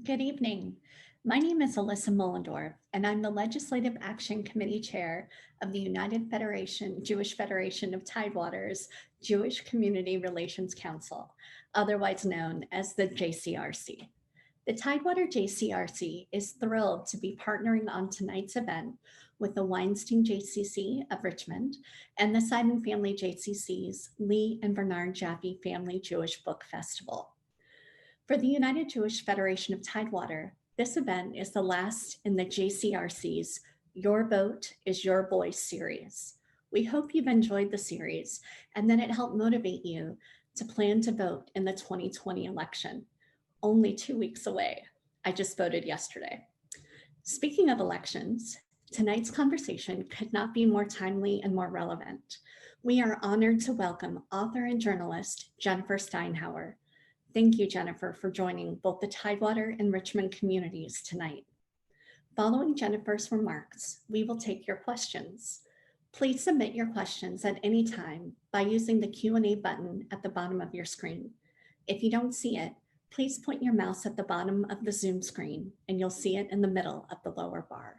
Good evening. My name is Alyssa Mullendorf, and I'm the Legislative Action Committee Chair of the Jewish Federation of Tidewaters Jewish Community Relations Council, otherwise known as the JCRC. The Tidewater JCRC is thrilled to be partnering on tonight's event with the Weinstein JCC of Richmond and the Simon Family JCC's Lee and Bernard Jaffe Family Jewish Book Festival. For the United Jewish Federation of Tidewater, this event is the last in the JCRC's Your Vote is Your Voice series. We hope you've enjoyed the series and that it helped motivate you to plan to vote in the 2020 election. Only 2 weeks away. I just voted yesterday. Speaking of elections, tonight's conversation could not be more timely and more relevant. We are honored to welcome author and journalist Jennifer Steinhauer. Thank you, Jennifer, for joining both the Tidewater and Richmond communities tonight. Following Jennifer's remarks, we will take your questions. Please submit your questions at any time by using the Q&A button at the bottom of your screen. If you don't see it, please point your mouse at the bottom of the Zoom screen and you'll see it in the middle of the lower bar.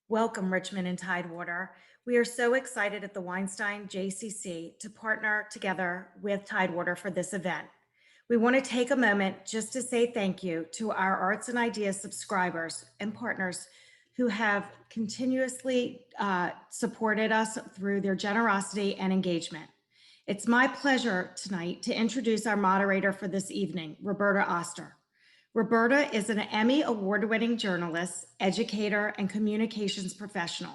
Welcome, Richmond and Tidewater. We are so excited at the Weinstein JCC to partner together with Tidewater for this event. We want to take a moment just to say thank you to our Arts and Ideas subscribers and partners who have continuously supported us through their generosity and engagement. It's my pleasure tonight to introduce our moderator for this evening, Roberta Oster. Roberta is an Emmy award-winning journalist, educator, and communications professional.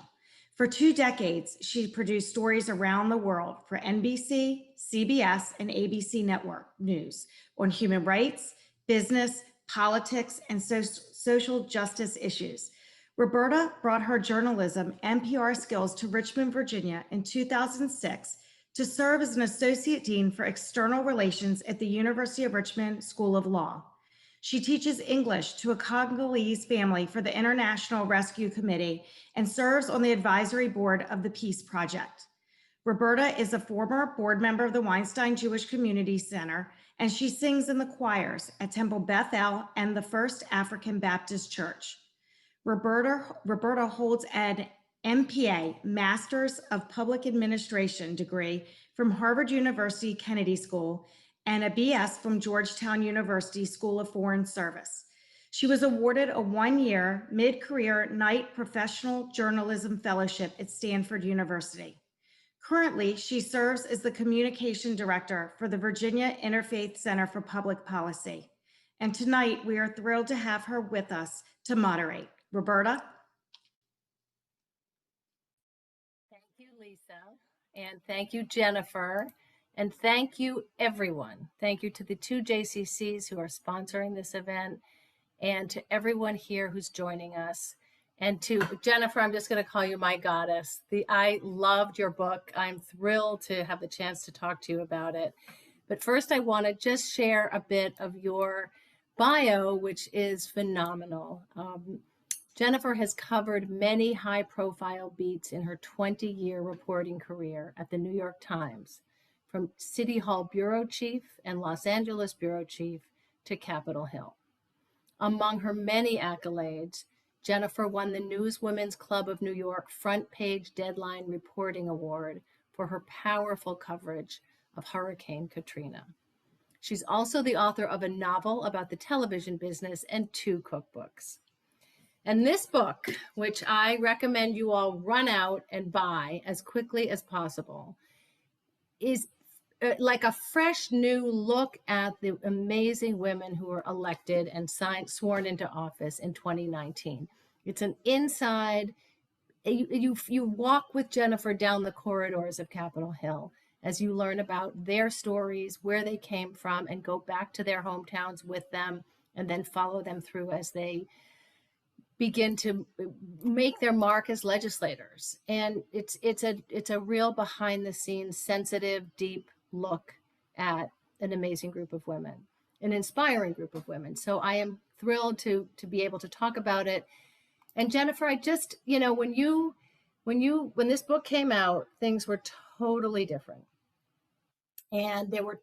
For 2 decades, she produced stories around the world for NBC, CBS, and ABC Network News on human rights, business, politics, and social justice issues. Roberta brought her journalism and PR skills to Richmond, Virginia in 2006 to serve as an associate dean for external relations at the University of Richmond School of Law. She teaches English to a Congolese family for the International Rescue Committee and serves on the advisory board of the Peace Project. Roberta is a former board member of the Weinstein Jewish Community Center, and she sings in the choirs at Temple Beth El and the First African Baptist Church. Roberta holds an MPA, Masters of Public Administration degree from Harvard University Kennedy School and a BS from Georgetown University School of Foreign Service. She was awarded a 1-year mid-career Knight Professional Journalism Fellowship at Stanford University. Currently, she serves as the Communication Director for the Virginia Interfaith Center for Public Policy. And tonight, we are thrilled to have her with us to moderate. Roberta? Thank you, Lisa, and thank you, Jennifer. And thank you, everyone. Thank you to the 2 JCCs who are sponsoring this event and to everyone here who's joining us. And to Jennifer, I'm just going to call you my goddess. I loved your book. I'm thrilled to have the chance to talk to you about it. But first, I want to just share a bit of your bio, which is phenomenal. Jennifer has covered many high-profile beats in her 20-year reporting career at the New York Times, from City Hall Bureau Chief and Los Angeles Bureau Chief to Capitol Hill. Among her many accolades, Jennifer won the Newswomen's Club of New York Front Page Deadline Reporting Award for her powerful coverage of Hurricane Katrina. She's also the author of a novel about the television business and 2 cookbooks. And this book, which I recommend you all run out and buy as quickly as possible, is like a fresh new look at the amazing women who were elected and sworn into office in 2019. It's an inside, you walk with Jennifer down the corridors of Capitol Hill as you learn about their stories, where they came from, and go back to their hometowns with them, and then follow them through as they begin to make their mark as legislators. And it's a real behind the scenes, sensitive, deep look at an amazing group of women. an inspiring group of women. So I am thrilled to be able to talk about it. And Jennifer, I just, when this book came out, things were totally different. And there were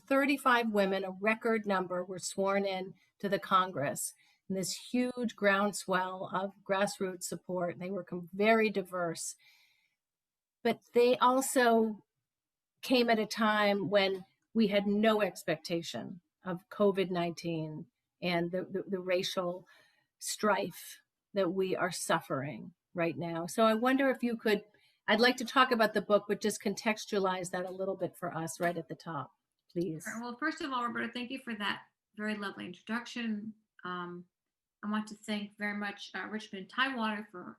35 women, a record number, were sworn in to the Congress. And this huge groundswell of grassroots support. They were very diverse. But they also came at a time when we had no expectation of COVID-19 and the racial strife that we are suffering right now. So I wonder if you could, I'd like to talk about the book, but just contextualize that a little bit for us right at the top, please. Sure. Well, first of all, Roberta, thank you for that very lovely introduction. I want to thank very much Richmond and Tidewater for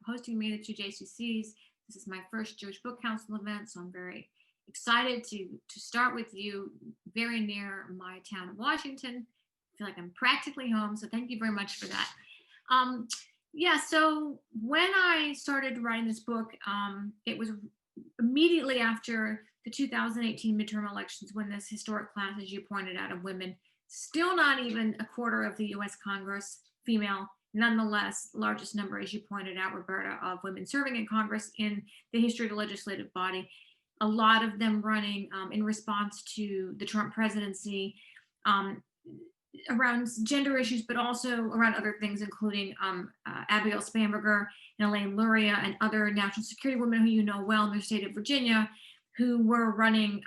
hosting me at the 2 JCCs. This is my first Jewish Book Council event, so I'm very excited to start with you very near my town of Washington. I feel like I'm practically home, so thank you very much for that. Yeah, so when I started writing this book, it was immediately after the 2018 midterm elections, when this historic class, as you pointed out, of women, still not even a quarter of the US Congress, female, nonetheless, largest number, as you pointed out, Roberta, of women serving in Congress in the history of the legislative body. A lot of them running in response to the Trump presidency, around gender issues, but also around other things, including Abigail Weschler and Elaine Luria and other national security women who you know well in the state of Virginia, who were running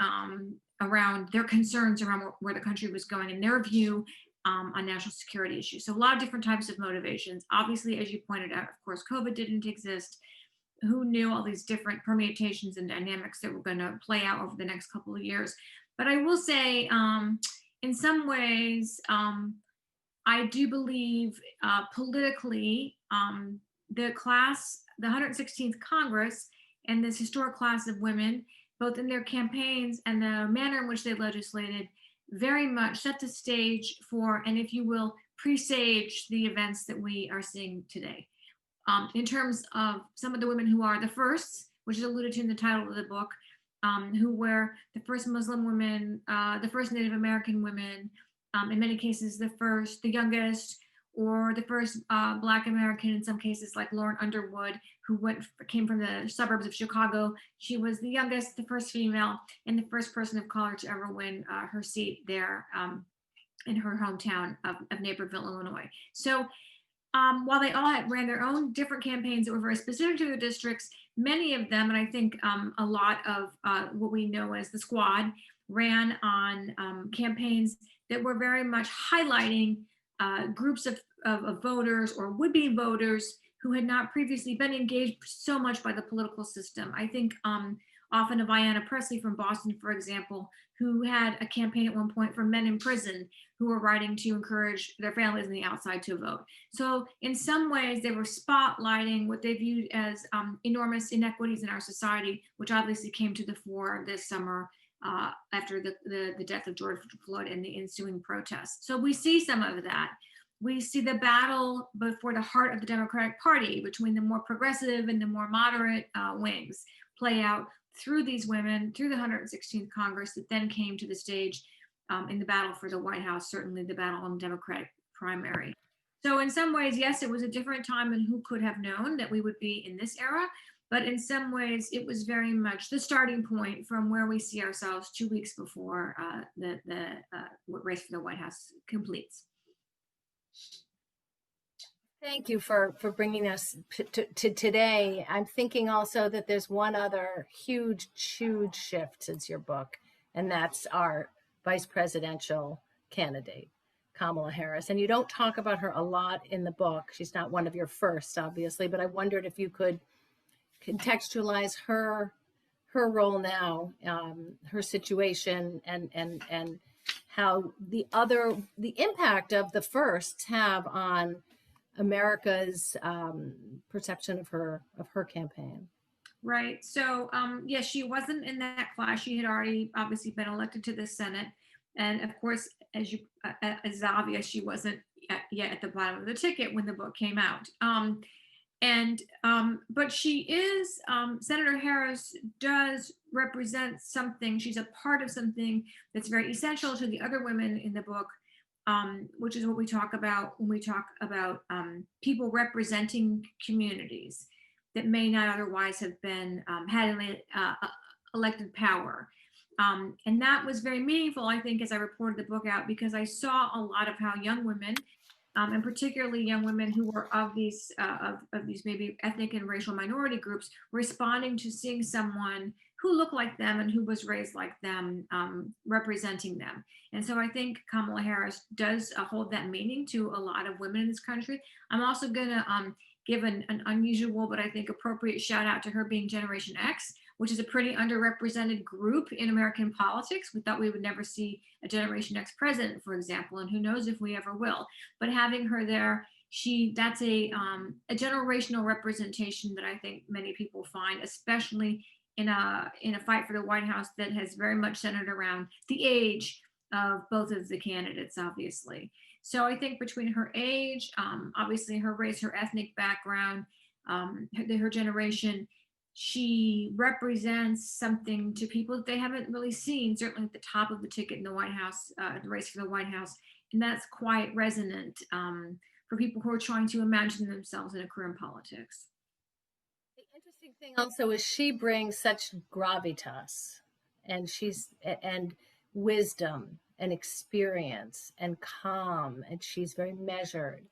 around their concerns around where the country was going and their view on national security issues. So a lot of different types of motivations. Obviously, as you pointed out, of course, COVID didn't exist. Who knew all these different permutations and dynamics that were going to play out over the next couple of years? But I will say, in some ways, I do believe politically, the class, the 116th Congress, and this historic class of women, both in their campaigns and the manner in which they legislated, very much set the stage for, and if you will, presage the events that we are seeing today. In terms of some of the women who are the firsts, which is alluded to in the title of the book, who were the first Muslim women, the first Native American women, in many cases the youngest, or the first Black American in some cases, like Lauren Underwood, who came from the suburbs of Chicago. She was the youngest, the first female, and the first person of color to ever win her seat there in her hometown of Naperville, Illinois. So while they all ran their own different campaigns that were very specific to their districts, many of them, and I think a lot of what we know as the squad, ran on campaigns that were very much highlighting groups of voters or would-be voters who had not previously been engaged so much by the political system. I think often of Ayanna Pressley from Boston, for example, who had a campaign at one point for men in prison who were writing to encourage their families on the outside to vote. So in some ways, they were spotlighting what they viewed as enormous inequities in our society, which obviously came to the fore this summer after the death of George Floyd and the ensuing protests. So we see some of that. We see the battle before the heart of the Democratic Party between the more progressive and the more moderate wings play out through these women, through the 116th Congress that then came to the stage in the battle for the White House, certainly the battle on the Democratic primary. So in some ways, yes, it was a different time, and who could have known that we would be in this era? But in some ways, it was very much the starting point from where we see ourselves 2 weeks before the race for the White House completes. Thank you for bringing us to today. I'm thinking also that there's one other huge shift since your book, and that's our vice presidential candidate, Kamala Harris. And you don't talk about her a lot in the book. She's not one of your first, obviously, but I wondered if you could contextualize her role now, her situation, and how the impact of the firsts have on America's perception of her campaign. Right. So, yes, she wasn't in that class. She had already obviously been elected to the Senate. And of course, as obvious, she wasn't yet at the bottom of the ticket when the book came out. And but she is Senator Harris does represent something. She's a part of something that's very essential to the other women in the book, which is what we talk about when we talk about people representing communities that may not otherwise have been had elected power. And that was very meaningful, I think, as I reported the book out, because I saw a lot of how young women, and particularly young women who were of these maybe ethnic and racial minority groups, responding to seeing someone who looked like them and who was raised like them, representing them. And so I think Kamala Harris does hold that meaning to a lot of women in this country. I'm also going to give an unusual, but I think appropriate shout out to her being Generation X, which is a pretty underrepresented group in American politics. We thought we would never see a Generation X president, for example, and who knows if we ever will. But having her there, that's a generational representation that I think many people find, especially in a fight for the White House that has very much centered around the age of both of the candidates, obviously. So I think between her age, obviously her race, her ethnic background, her generation, she represents something to people that they haven't really seen, certainly at the top of the ticket in the White House, the race for the White House. And that's quite resonant for people who are trying to imagine themselves in a career in politics. The interesting thing also is she brings such gravitas and wisdom and experience and calm, and she's very measured.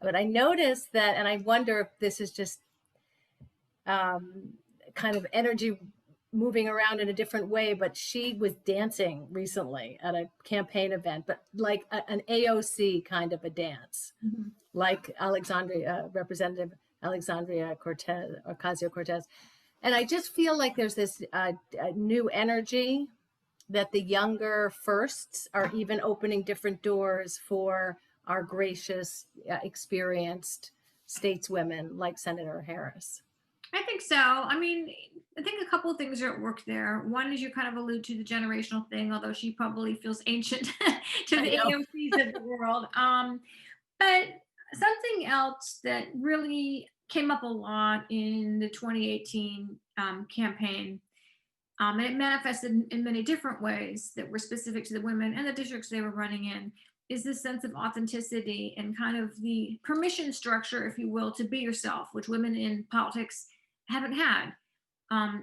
But I noticed that, and I wonder if this is just kind of energy moving around in a different way, but she was dancing recently at a campaign event, but like an AOC kind of a dance, like Representative Alexandria Ocasio-Cortez. And I just feel like there's this new energy that the younger firsts are even opening different doors for our gracious, experienced stateswomen like Senator Harris. I think so. I mean, I think a couple of things are at work there. One is you kind of allude to the generational thing, although she probably feels ancient to the AOCs of the world. But something else that really came up a lot in the 2018 campaign, and it manifested in many different ways that were specific to the women and the districts they were running in, is this sense of authenticity and kind of the permission structure, if you will, to be yourself, which women in politics haven't had.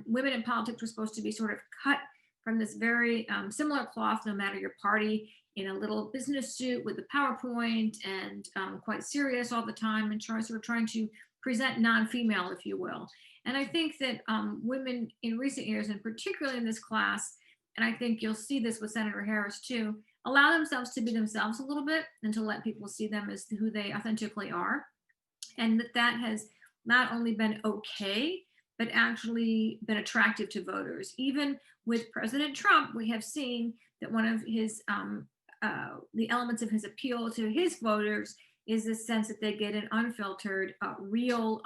Women in politics were supposed to be sort of cut from this very similar cloth, no matter your party, in a little business suit with a PowerPoint and quite serious all the time, and sort of trying to present non-female, if you will. And I think that women in recent years, and particularly in this class, and I think you'll see this with Senator Harris too, allow themselves to be themselves a little bit and to let people see them as who they authentically are. And that has not only been okay, but actually been attractive to voters. Even with President Trump, we have seen that one of his, the elements of his appeal to his voters is this sense that they get an unfiltered, real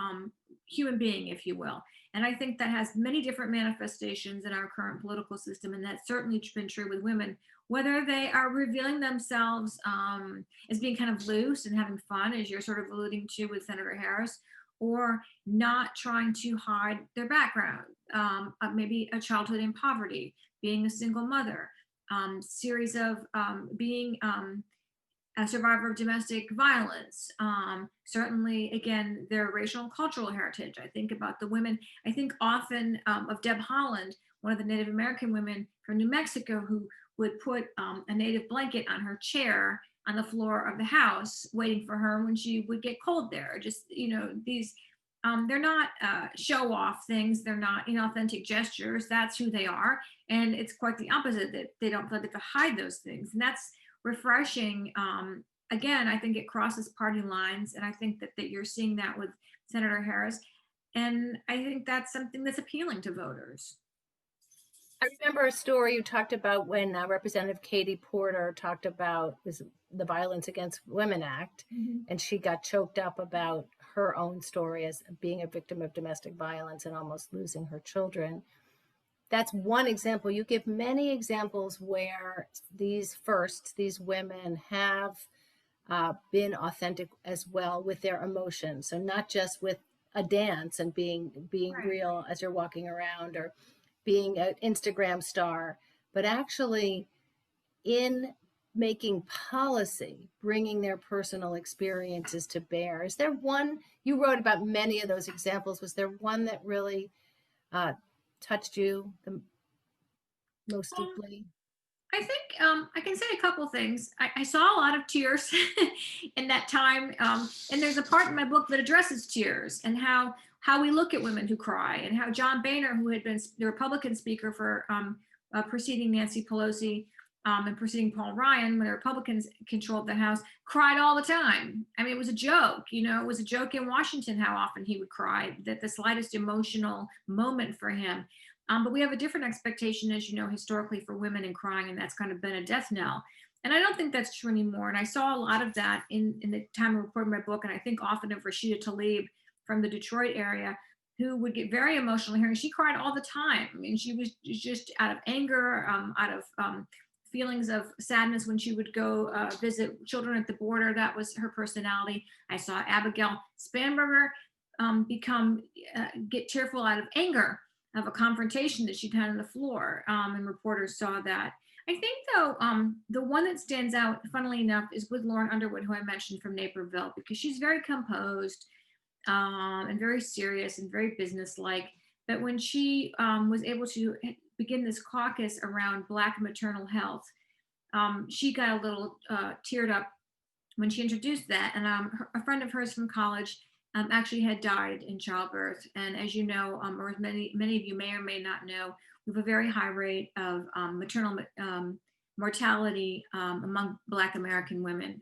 human being, if you will. And I think that has many different manifestations in our current political system. And that's certainly been true with women, whether they are revealing themselves as being kind of loose and having fun, as you're sort of alluding to with Senator Harris, or not trying to hide their background, maybe a childhood in poverty, being a single mother, series of being a survivor of domestic violence. Certainly, again, their racial and cultural heritage. I think about the women, I think often of Deb Haaland, one of the Native American women from New Mexico, who would put a native blanket on her chair on the floor of the house, waiting for her when she would get cold there. Just, these, they're not show off things. They're not inauthentic gestures. That's who they are. And it's quite the opposite, that they don't feel like to hide those things. And that's refreshing. Again, I think it crosses party lines. And I think that you're seeing that with Senator Harris. And I think that's something that's appealing to voters. I remember a story you talked about when Representative Katie Porter talked about the Violence Against Women Act, and she got choked up about her own story as being a victim of domestic violence and almost losing her children. That's one example. You give many examples where these women have been authentic as well with their emotions. So not just with a dance and being Right. real as you're walking around, or being an Instagram star, but actually in making policy, bringing their personal experiences to bear. Is there one, you wrote about many of those examples, was there one that really touched you the most Um, deeply? I think I can say a couple things. I saw a lot of tears in that time, and there's a part in my book that addresses tears and how we look at women who cry, and how John Boehner, who had been the Republican speaker for preceding Nancy Pelosi and preceding Paul Ryan when the Republicans controlled the House, cried all the time. I mean, it was a joke. You know, it was a joke in Washington how often he would cry. That the slightest emotional moment for him. But we have a different expectation, as you know, historically for women in crying, and that's kind of been a death knell. And I don't think that's true anymore. And I saw a lot of that in the time of reporting my book, and I think often of Rashida Tlaib from the Detroit area, who would get very emotional hearing. She cried all the time. I mean, she was just out of anger, out of feelings of sadness when she would go visit children at the border. That was her personality. I saw Abigail Spanberger get tearful out of anger of a confrontation that she'd had on the floor, and reporters saw that. I think, though, the one that stands out, funnily enough, is with Lauren Underwood, who I mentioned from Naperville, because she's very composed and very serious and very businesslike. But when she was able to begin this caucus around Black maternal health, she got a little teared up when she introduced that. And a friend of hers from college actually had died in childbirth. And as you know, or as many of you may or may not know, we have a very high rate of maternal mortality among Black American women,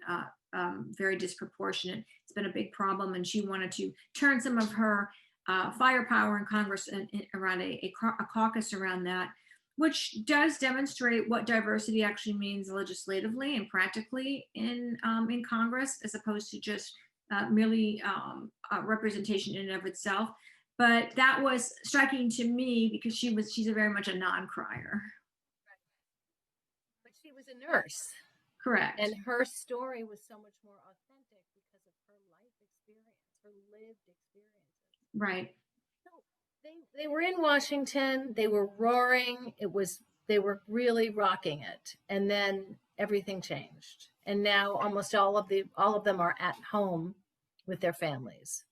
very disproportionate. It's been a big problem, and she wanted to turn some of her firepower in Congress around a caucus around that, which does demonstrate what diversity actually means legislatively and practically in Congress, as opposed to just merely representation in and of itself. But that was striking to me because she's a very much a non-crier. But she was a nurse. Correct. And her story was so much more authentic because of her life experience, her lived experiences. Right. So they were in Washington, they were roaring, they were really rocking it. And then everything changed. And now almost all of them are at home with their families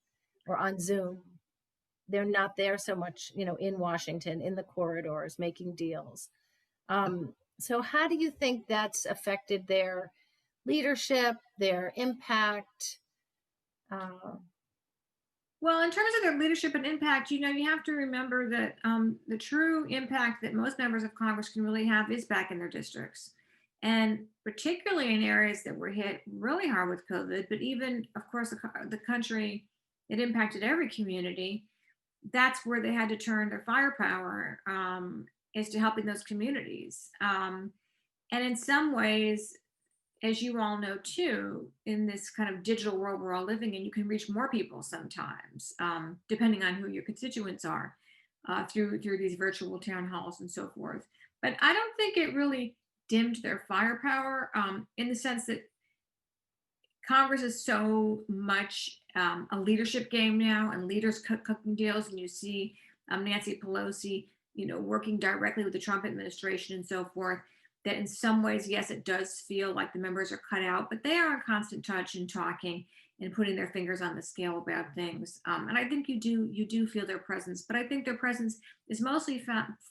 or on Zoom. They're not there so much, in Washington, in the corridors, making deals. So how do you think that's affected their leadership, their impact? Well, in terms of their leadership and impact, you have to remember that the true impact that most members of Congress can really have is back in their districts. And particularly in areas that were hit really hard with COVID, but even, of course, the country, it impacted every community. That's where they had to turn their firepower, is to helping those communities. And in some ways, as you all know too, in this kind of digital world we're all living in, you can reach more people sometimes, depending on who your constituents are, through these virtual town halls and so forth. But I don't think it really dimmed their firepower, in the sense that Congress is so much a leadership game now, and leaders cooking deals, and you see Nancy Pelosi, working directly with the Trump administration and so forth. That in some ways, yes, it does feel like the members are cut out, but they are in constant touch and talking and putting their fingers on the scale about things. And I think you do feel their presence, but I think their presence is mostly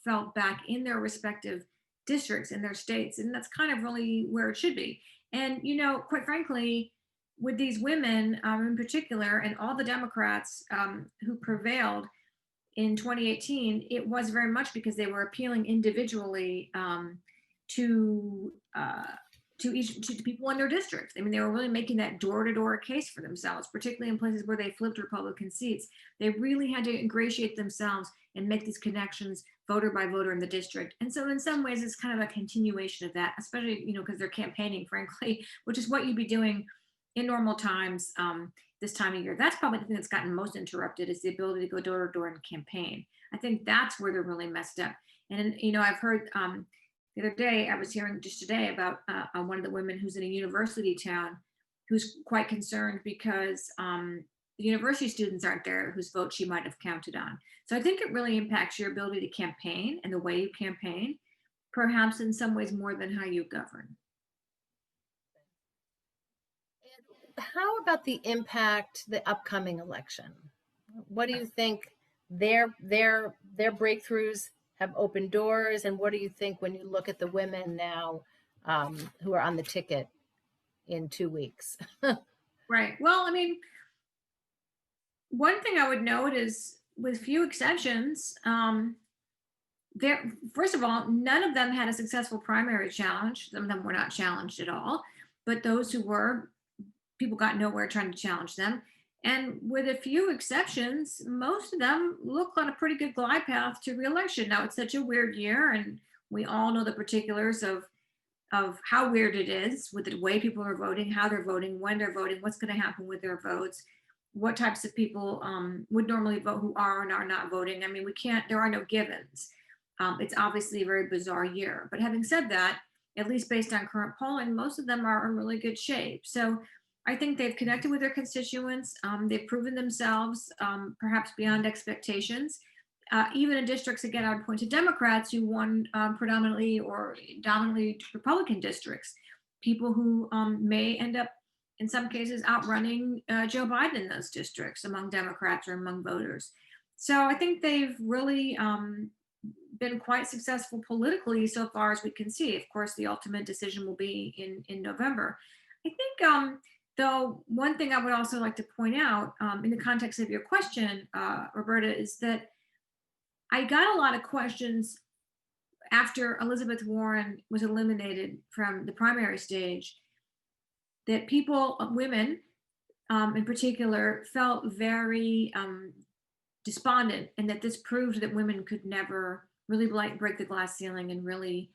felt back in their respective districts in their states, and that's kind of really where it should be. And quite frankly, with these women in particular, and all the Democrats who prevailed in 2018, it was very much because they were appealing individually to people in their districts. I mean, they were really making that door-to-door case for themselves, particularly in places where they flipped Republican seats. They really had to ingratiate themselves and make these connections voter by voter in the district. And so in some ways, it's kind of a continuation of that, especially, because they're campaigning, frankly, which is what you'd be doing in normal times this time of year. That's probably the thing that's gotten most interrupted, is the ability to go door to door and campaign. I think that's where they're really messed up. And, I've heard the other day, I was hearing just today about one of the women who's in a university town who's quite concerned because the university students aren't there whose vote she might have counted on. So I think it really impacts your ability to campaign and the way you campaign, perhaps in some ways more than how you govern. How about the impact the upcoming election? What do you think their breakthroughs have opened doors, and what do you think when you look at the women now who are on the ticket in 2 weeks? Right. Well, I mean, one thing I would note is, with few exceptions, there, first of all, none of them had a successful primary challenge. Some of them were not challenged at all, but those who were, people got nowhere trying to challenge them. And with a few exceptions, most of them look on a pretty good glide path to reelection. Now, it's such a weird year, and we all know the particulars of how weird it is with the way people are voting, how they're voting, when they're voting, what's going to happen with their votes, what types of people would normally vote who are and are not voting. I mean, we can't, there are no givens. It's obviously a very bizarre year. But having said that, at least based on current polling, most of them are in really good shape. So I think they've connected with their constituents. They've proven themselves perhaps beyond expectations. Even in districts, again, I would point to Democrats who won predominantly or dominantly Republican districts, people who may end up, in some cases, outrunning Joe Biden in those districts among Democrats or among voters. So I think they've really been quite successful politically so far as we can see. Of course, the ultimate decision will be in November. I think, though, one thing I would also like to point out in the context of your question, Roberta, is that I got a lot of questions after Elizabeth Warren was eliminated from the primary stage, that people, women in particular, felt very despondent, and that this proved that women could never really break the glass ceiling and really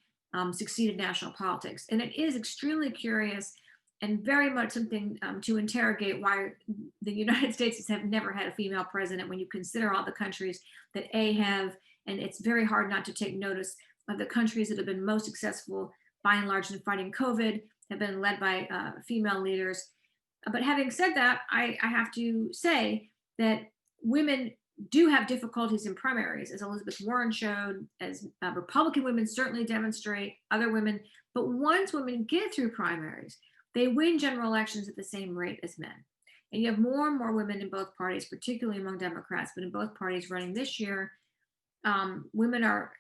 succeed in national politics. And it is extremely curious and very much something to interrogate, why the United States have never had a female president when you consider all the countries that have, and it's very hard not to take notice of the countries that have been most successful by and large in fighting COVID, have been led by female leaders. But having said that, I have to say that women do have difficulties in primaries, as Elizabeth Warren showed, as Republican women certainly demonstrate, other women. But once women get through primaries, they win general elections at the same rate as men. And you have more and more women in both parties, particularly among Democrats, but in both parties running this year. Women are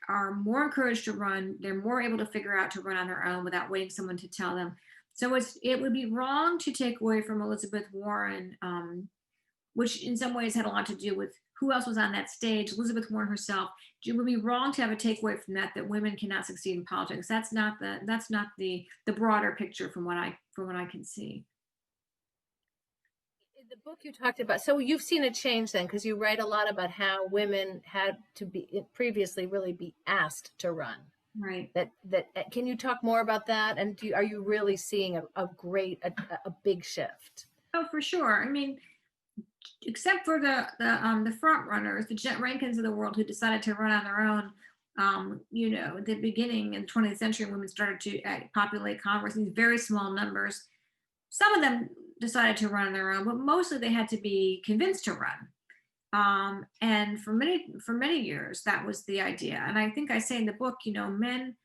more encouraged to run. They're more able to figure out to run on their own without waiting someone to tell them. So it would be wrong to take away from Elizabeth Warren, which in some ways had a lot to do with who else was on that stage, Elizabeth Warren herself. It would be wrong to have a takeaway from that women cannot succeed in politics. That's not the broader picture from what I can see. In the book you talked about, so you've seen a change then, because you write a lot about how women had to be previously really be asked to run. Right. That can you talk more about that? And are you really seeing a big shift? Oh, for sure. I mean, except for the front runners, the Jet Rankins of the world, who decided to run on their own. At the beginning in the 20th century, women started to populate Congress in these very small numbers. Some of them decided to run on their own, but mostly they had to be convinced to run. And for many years, that was the idea. And I think I say in the book, men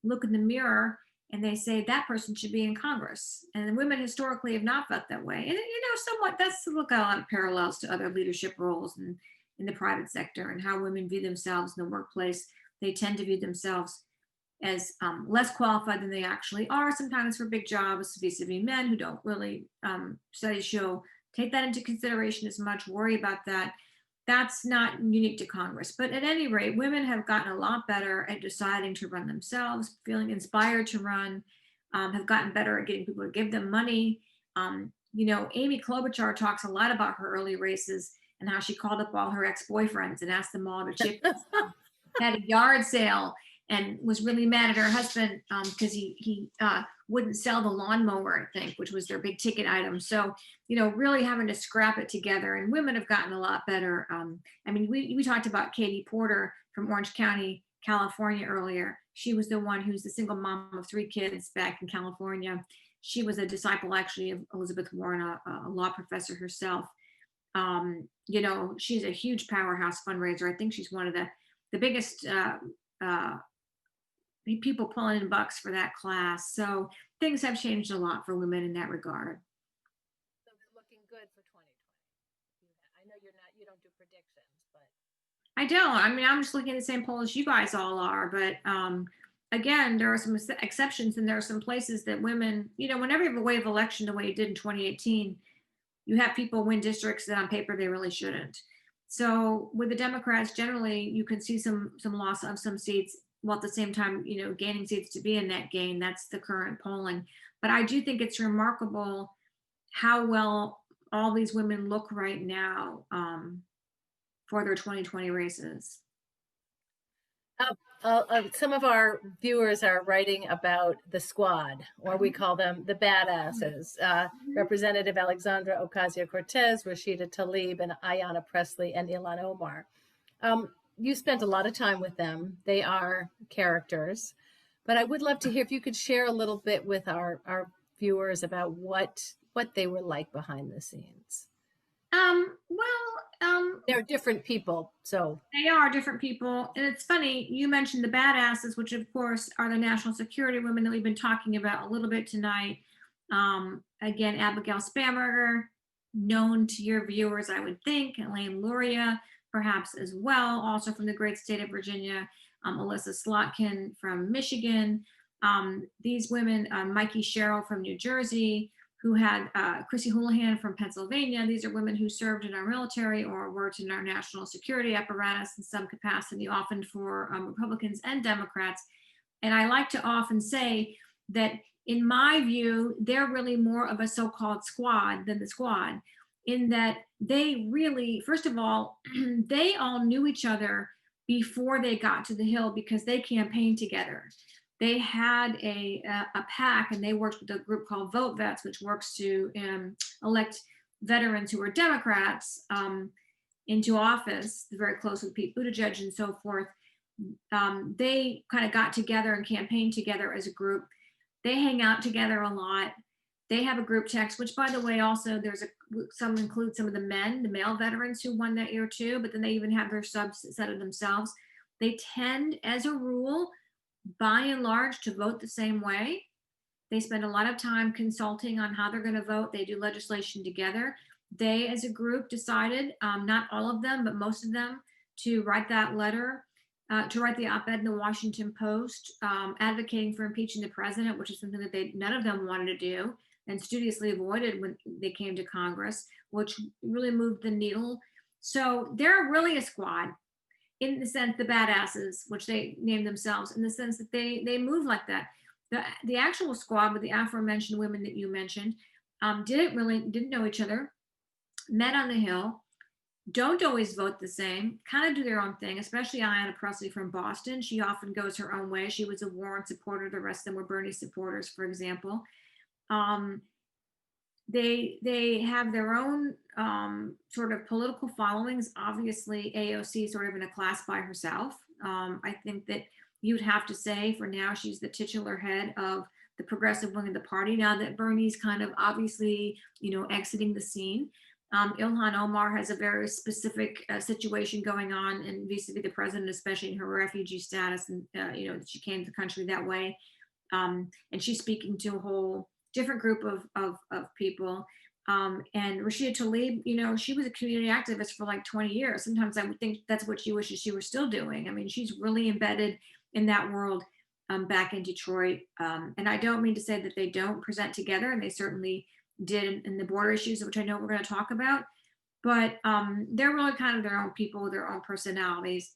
look in the mirror and they say that person should be in Congress. And women historically have not felt that way. And, somewhat that's look at a lot of parallels to other leadership roles in the private sector, and how women view themselves in the workplace. They tend to view themselves as less qualified than they actually are, sometimes for big jobs, vis-a-vis men who don't really, studies show, take that into consideration as much, worry about that. That's not unique to Congress. But at any rate, women have gotten a lot better at deciding to run themselves, feeling inspired to run, have gotten better at getting people to give them money. Amy Klobuchar talks a lot about her early races and how she called up all her ex-boyfriends and asked them all to chip in, had a yard sale, and was really mad at her husband because he wouldn't sell the lawnmower, I think, which was their big ticket item. So, really having to scrap it together. And women have gotten a lot better. We talked about Katie Porter from Orange County, California earlier. She was the one who's the single mom of 3 kids back in California. She was a disciple, actually, of Elizabeth Warren, a law professor herself. You know, she's a huge powerhouse fundraiser. I think she's one of the biggest people pulling in bucks for that class. So things have changed a lot for women in that regard. So they're looking good for 2020. I know you don't do predictions, but I don't. I mean, I'm just looking at the same poll as you guys all are, but again, there are some exceptions, and there are some places that women, you know, whenever you have a wave election the way it did in 2018, you have people win districts that on paper they really shouldn't. So with the Democrats, generally, you can see some loss of some seats, while at the same time, you know, gaining seats to be a net gain. That's the current polling. But I do think it's remarkable how well all these women look right now for their 2020 races. some of our viewers are writing about the squad, or we call them the badasses. Representative Alexandra Ocasio-Cortez, Rashida Tlaib, and Ayanna Pressley, and Ilhan Omar. You spent a lot of time with them. They are characters. But I would love to hear if you could share a little bit with our viewers about what they were like behind the scenes. They're different people, so They are different people. And it's funny, you mentioned the badasses, which of course are the national security women that we've been talking about a little bit tonight. Again, Abigail Spanberger, known to your viewers, I would think, Elaine Luria, perhaps as well, also from the great state of Virginia, Alyssa Slotkin from Michigan. These women, Mikey Sherrill from New Jersey, who had Chrissy Houlihan from Pennsylvania. These are women who served in our military or worked in our national security apparatus in some capacity, often for Republicans and Democrats. And I like to often say that, in my view, they're really more of a so-called squad than the squad, in that they really, first of all, they all knew each other before they got to the Hill because they campaigned together. They had a PAC, and they worked with a group called Vote Vets, which works to elect veterans who are Democrats into office, very close with Pete Buttigieg and so forth. They kind of got together and campaigned together as a group. They hang out together a lot. They have a group text, which, by the way, also some include some of the male veterans who won that year too, but then they even have their subset of themselves. They tend, as a rule, by and large, to vote the same way. They spend a lot of time consulting on how they're going to vote. They do legislation together. They, as a group, decided, not all of them, but most of them, to write that letter, to write the op-ed in the Washington Post, advocating for impeaching the president, which is something that none of them wanted to do and studiously avoided when they came to Congress, which really moved the needle. So they're really a squad, in the sense, the badasses, which they name themselves, in the sense that they move like that. The actual squad with the aforementioned women that you mentioned didn't know each other, met on the Hill, don't always vote the same, kind of do their own thing, especially Ayanna Pressley from Boston. She often goes her own way. She was a Warren supporter. The rest of them were Bernie supporters, for example. They have their own sort of political followings. Obviously, AOC sort of in a class by herself. I think that you'd have to say for now she's the titular head of the progressive wing of the party, now that Bernie's kind of obviously, exiting the scene. Ilhan Omar has a very specific situation going on, and vis-a-vis the president, especially in her refugee status, and she came to the country that way, and she's speaking to a whole different group of people. And Rashida Tlaib, she was a community activist for like 20 years. Sometimes I would think that's what she wishes she were still doing. I mean, she's really embedded in that world back in Detroit. And I don't mean to say that they don't present together, and they certainly did in the border issues, which I know we're going to talk about. But they're really kind of their own people with their own personalities.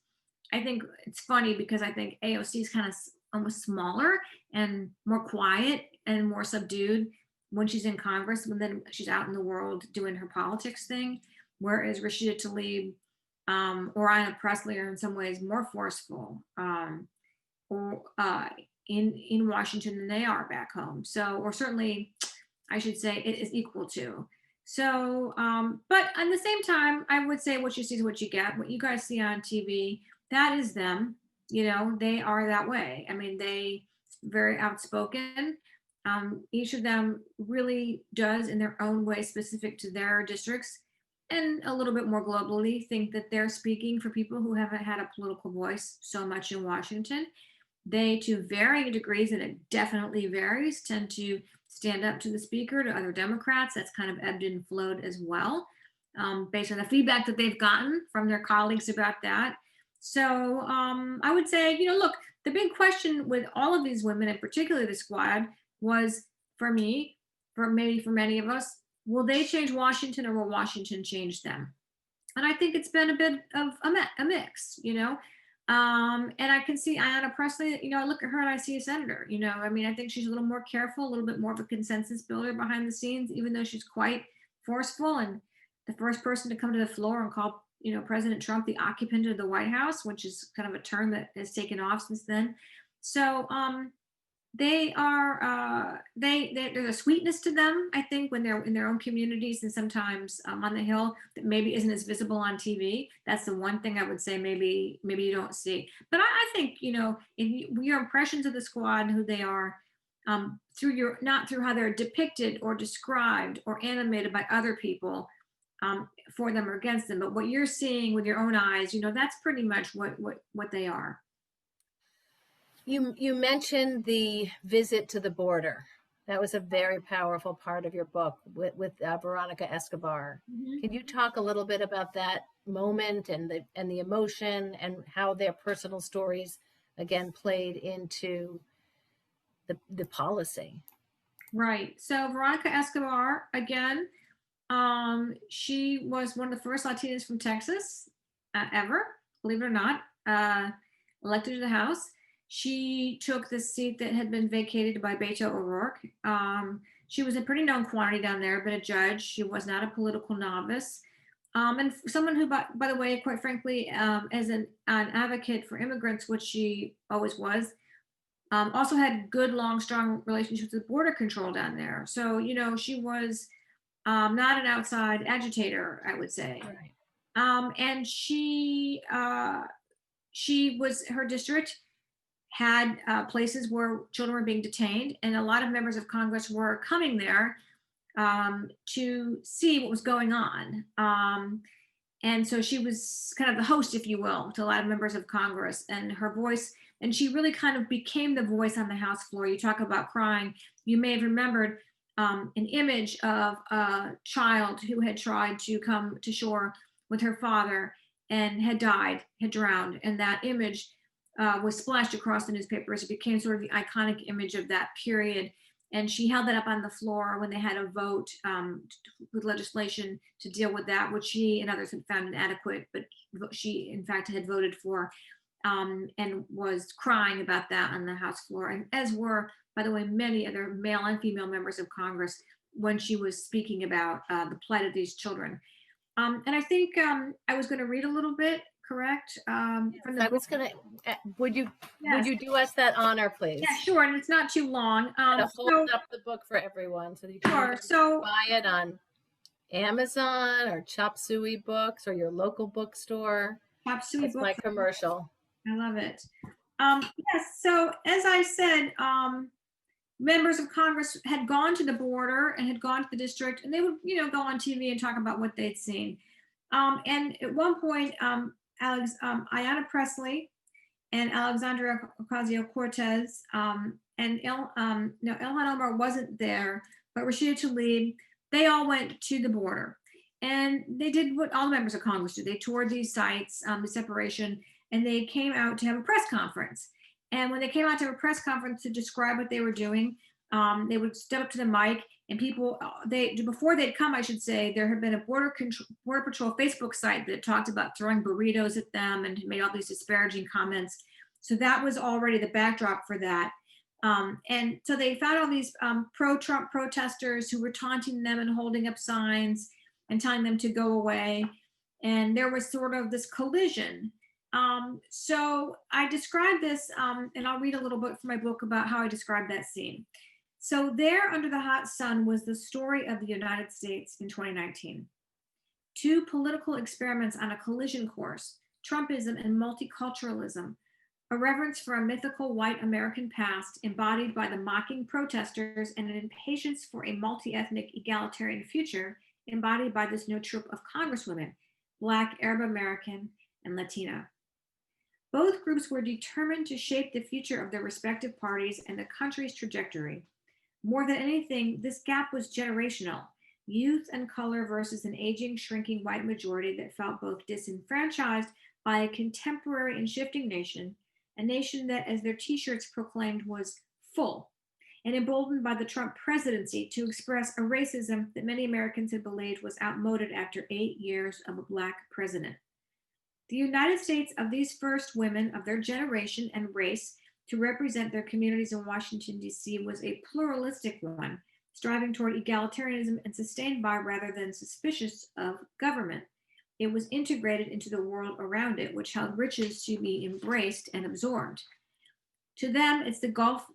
I think it's funny because I think AOC is kind of almost smaller and more quiet and more subdued when she's in Congress, and then she's out in the world doing her politics thing. Whereas Rashida Tlaib or Ayanna Pressley are in some ways more forceful in Washington than they are back home. So, or certainly, I should say, it is equal to. So, but at the same time, I would say what you see is what you get. What you guys see on TV, that is them. They are that way. I mean, they very outspoken. Each of them really does in their own way, specific to their districts, and a little bit more globally think that they're speaking for people who haven't had a political voice so much in Washington. They, to varying degrees, and it definitely varies, tend to stand up to the speaker, to other Democrats. That's kind of ebbed and flowed as well, based on the feedback that they've gotten from their colleagues about that. So I would say, look, the big question with all of these women, and particularly the squad, was for me, for many of us, will they change Washington or will Washington change them? And I think it's been a bit of a mix, and I can see Ayanna Pressley, I look at her and I see a senator, I mean, I think she's a little more careful, a little bit more of a consensus builder behind the scenes, even though she's quite forceful and the first person to come to the floor and call, President Trump the occupant of the White House, which is kind of a term that has taken off since then. So they are there's a sweetness to them, I think, when they're in their own communities and sometimes on the Hill that maybe isn't as visible on TV. That's the one thing I would say maybe you don't see. But I think, if your impressions of the squad and who they are, through not through how they're depicted or described or animated by other people, for them or against them, but what you're seeing with your own eyes, that's pretty much what they are. You mentioned the visit to the border. That was a very powerful part of your book with Veronica Escobar. Mhm. Can you talk a little bit about that moment and the emotion and how their personal stories again played into the policy? Right. So Veronica Escobar, again, she was one of the first Latinas from Texas ever, believe it or not, elected to the House. She took the seat that had been vacated by Beto O'Rourke. She was a pretty known quantity down there, but a judge. She was not a political novice. And someone who, by the way, quite frankly, as an advocate for immigrants, which she always was, also had good, long, strong relationships with border control down there. So, she was not an outside agitator, I would say. Right. And she was, her district had places where children were being detained, and a lot of members of Congress were coming there to see what was going on. And so she was kind of the host, if you will, to a lot of members of Congress, and her voice, and she really kind of became the voice on the House floor. You talk about crying. You may have remembered an image of a child who had tried to come to shore with her father and had died, had drowned. And that image was splashed across the newspapers. It became sort of the iconic image of that period. And she held that up on the floor when they had a vote with legislation to deal with that, which she and others had found inadequate, but she, in fact, had voted for, and was crying about that on the House floor, and as were, by the way, many other male and female members of Congress when she was speaking about the plight of these children. And I think I was going to read a little bit, correct? From the I was going to, would you do us that honor, please? Yeah, sure. And it's not too long. Hold up the book for everyone so you can buy it on Amazon or Chop Suey Books or your local bookstore. Chop Suey It's my commercial. I love it. Yes. So as I said, members of Congress had gone to the border and had gone to the district, and they would, go on TV and talk about what they'd seen. And at one point, Ayanna Pressley and Alexandria Ocasio-Cortez and Ilhan Omar wasn't there, but Rashida Tlaib, they all went to the border. And they did what all members of Congress do. They toured these sites, the separation, and they came out to have a press conference. And when they came out to have a press conference to describe what they were doing, they would step up to the mic, and people, before they'd come, I should say, there had been a Border Patrol Facebook site that talked about throwing burritos at them and made all these disparaging comments. So that was already the backdrop for that. And so they found all these pro-Trump protesters who were taunting them and holding up signs and telling them to go away. And there was sort of this collision. So I described this, and I'll read a little bit from my book about how I described that scene. So there under the hot sun was the story of the United States in 2019. Two political experiments on a collision course, Trumpism and multiculturalism, a reverence for a mythical white American past embodied by the mocking protesters and an impatience for a multi-ethnic egalitarian future, embodied by this new troop of Congresswomen, Black, Arab American, and Latina. Both groups were determined to shape the future of their respective parties and the country's trajectory. More than anything, this gap was generational. Youth and color versus an aging, shrinking white majority that felt both disenfranchised by a contemporary and shifting nation, a nation that, as their t-shirts proclaimed, was full, and emboldened by the Trump presidency to express a racism that many Americans had believed was outmoded after 8 years of a Black president. The United States of these first women of their generation and race to represent their communities in Washington, D.C. was a pluralistic one, striving toward egalitarianism and sustained by rather than suspicious of government. It was integrated into the world around it, which held riches to be embraced and absorbed. To them, it's the gulf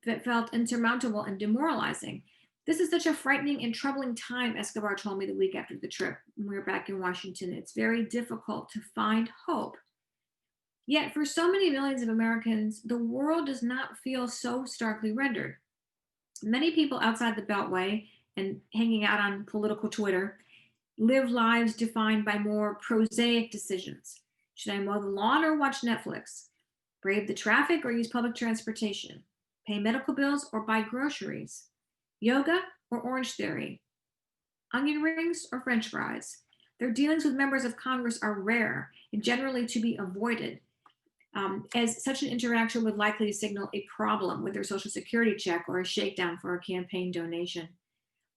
that felt insurmountable and demoralizing. This is such a frightening and troubling time, Escobar told me the week after the trip when we were back in Washington. It's very difficult to find hope. Yet for so many millions of Americans, the world does not feel so starkly rendered. Many people outside the Beltway and hanging out on political Twitter live lives defined by more prosaic decisions. Should I mow the lawn or watch Netflix? Brave the traffic or use public transportation? Pay medical bills or buy groceries? Yoga or Orange Theory? Onion rings or French fries? Their dealings with members of Congress are rare and generally to be avoided, as such an interaction would likely signal a problem with their Social Security check or a shakedown for a campaign donation.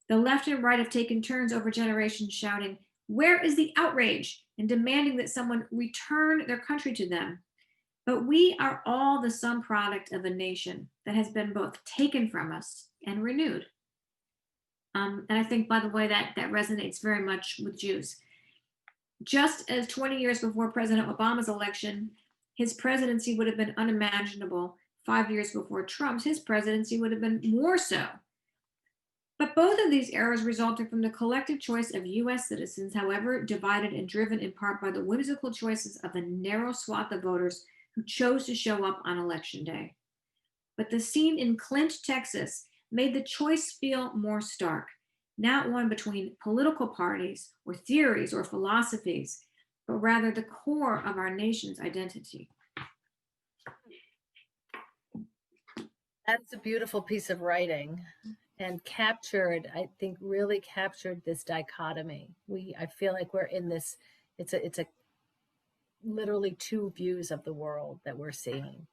The left and right have taken turns over generations shouting, "Where is the outrage?" and demanding that someone return their country to them. But we are all the sum product of a nation that has been both taken from us and renewed. And I think, by the way, that resonates very much with Jews. Just as 20 years before President Obama's election, his presidency would have been unimaginable. 5 years before Trump's, his presidency would have been more so. But both of these eras resulted from the collective choice of US citizens, however divided and driven in part by the whimsical choices of a narrow swath of voters who chose to show up on election day. But the scene in Clint, Texas made the choice feel more stark, not one between political parties or theories or philosophies, but rather the core of our nation's identity. That's a beautiful piece of writing and captured, I think, really captured this dichotomy. I feel like we're in this, it's a literally two views of the world that we're seeing.